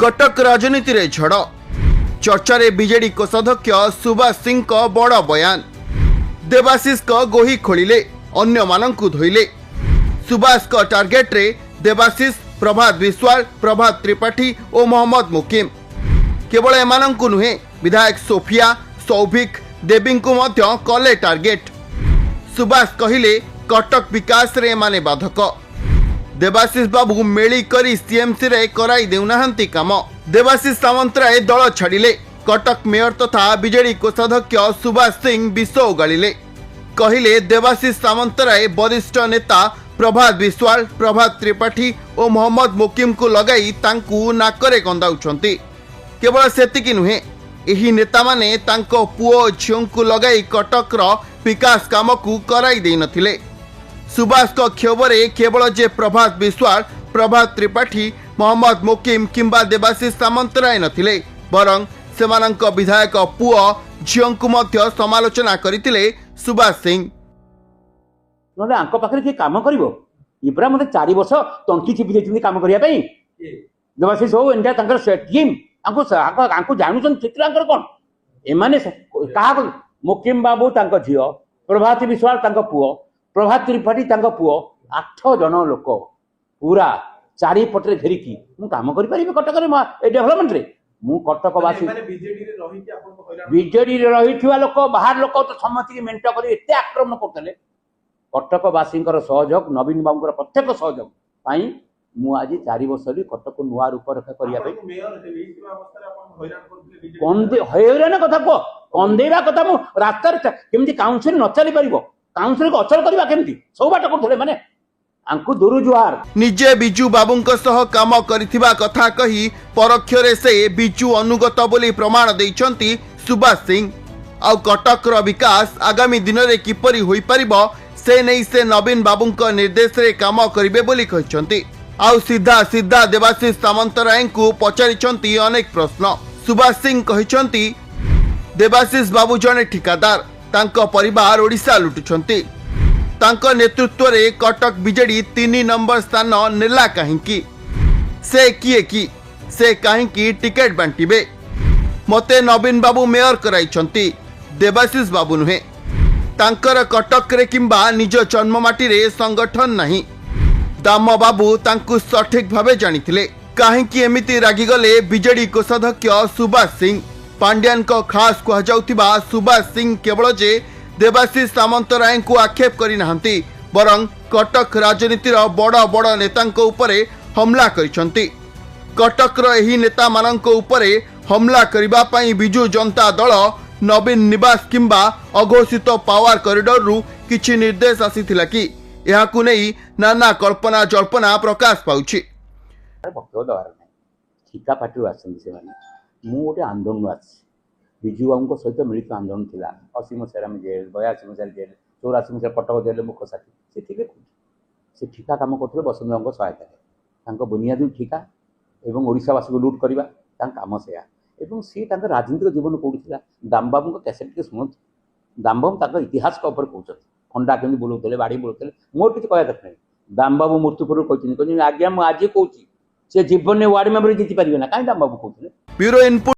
कटक राजनीति रे झड़ चर्चा रे बीजेडी कोषाध्यक्ष सुभाष सिंह को बड़ बयान। देवाशीष को गोही खोलिले अन्य मानंकु धोइले। सुभाष को टार्गेट रे देवाशीष, प्रभात विश्वाल, प्रभात त्रिपाठी और मोहम्मद मुकीम। केवल एमानंकु नुहे विधायक सोफिया, सौभिक, देवी को मध्य कले टार्गेट। सुभाष कहिले कटक विकास रे माने बाधक। देवाशीष बाबू मेली करी सीएमसी रे कराई देउनाहांती काम। देवाशीष सामंतराय दल छाड़िले। कटक मेयर तथा बीजेडी कोषाध्यक्ष सुभाष सिंह विष उगाड़िले। कहिले देवाशीष सामंतराय वरिष्ठ नेता प्रभात विश्वाल, प्रभात त्रिपाठी और मोहम्मद मुकीम को लगाई तांकू नाकरे गंदाउछंती। केवल सेतिकी नुहे, एही नेता माने तांको पुओ झियों को लगाई कटकर विकास काम को कराई दे नथिले। सुभाष को क्षोभरे केवल जे प्रभात विश्वाल, प्रभात त्रिपाठी, मोहम्मद मुकीम किंबा देवाशीष सामंतराय नथिले, बरं सेमानंक विधायक पुओ झियों को मध्य समालोचना करितिले सुभाष सिंह। नले आंको पाखरे जे काम करिवो इब्रा मते 4 वर्ष तंकी चिपि देथिनि काम करिया पई। देवाशीष हो एंडा तांकर टीम आंको जानुछन चित्रांकर कोन एमाने कहा मुकीम बाबू तांको झियो, प्रभात विश्वाल तांको पुओ, प्रभात त्रिपाठी तांको पुओ, 8 जन लोक पूरा चारि पटरे घेरिकी मु काम करि परिबे कटक रे डेवलपमेंट रे। मु कटकवासी बीजेडी रे रहिथिवा लोक बाहर लोक तो सम्मति की मेंट करी एते आक्रमण करतले। कटकवासी सहयोग, नवीन बाबूर प्रत्येक सहयोग पाई मु आज 4 वर्ष कटक नुआ रूपरेखा करिया हैरान कथा कह कंदेवा कथा मु रास्तार केमती काउंसिल न चली पारिबो, काउंसिल को अचल करबा केमती सब बाट करथले माने आंकु दुरु जुहार। निजे बिजू बाबूंक सह काम करिथिबा कथा कही परोक्षरे से बिजू अनुगत बोली प्रमाण दैछंती सुभाष सिंह। आ कटकर विकास आगामी दिन रे किपरि होई परिबो से नहीं से नवीन बाबूंक निर्देश रे काम करिवे बोली कहिसंती। आ सीधा सीधा देवाशीष सामंतराय को पचारिछंती अनेक प्रश्न। सुभाष सिंह कहिसंती देवाशीष बाबू जने ठिकादार, तांको परिवार ओडिशा लुटुछंती। तांको नेतृत्व रे कटक बीजेडी 3 नंबर स्थान नेला काहींकी, से किए की से काहींकी टिकेट बांटिबे। मते नवीन बाबू मेयर कराइछंती, देवाशीष बाबू नुहे। तांकर कटक रे किंबा निज जन्ममाटी रे संगठन नहीं। दाम बाबू तांकु सठिक भावे जानिथिले। काहींकी एमिति रागिगले बीजेडी कोषाध्यक्ष सुभाष सिंह। पांड्यान को खास कह जाउथिबा सुभाष सिंह केवल जे देवाशीष सामंतराय को आक्षेप करि नाहंती, बरं कटक राजनीतिर बड़ बड़ नेतांको उपरे हमला करिसंती। कटकर एही नेता मानंको उपरे हमला करिबा पई बिजू जनता दल नवीन निवास किंबा अघोषित पावर कॉरिडोर रु किछि निर्देश आसीथिला कि एहाकु नै नाना कल्पना जल्पना प्रकाश पाउछि। भक्त दवार नै ठिका पार्टी आछन से माने मु गोटे आंदोलन आछि बिजू बाबू सहित मिलित आंदोलन थिला 80 मसीह में जेल, 82 मसीह जेल, 84 मसीह कटक जेल मुख्य साथी से ठीक से ठिका काम करते बसंत बाबू सहायता बुनियादी ठिका एवं ओडिशावासी को लुट करवा काम सेया एवं सी राजनीतिक जीवन कौटी दाम बाबू कैसेट के शुणु। दाम बाबू इतिहास का ऊपर कहते खंडा केमी बुलाऊे बाड़ी बुलाऊे मोर किसी कह दरकार नहीं। दाम बाबू मृत्यु पूर्व कहते आज्ञा मुझे आज कौच से जीवन में वार्ड मेंबर जीति पारे ना कहीं दाम बाबू कहते। Bureau input.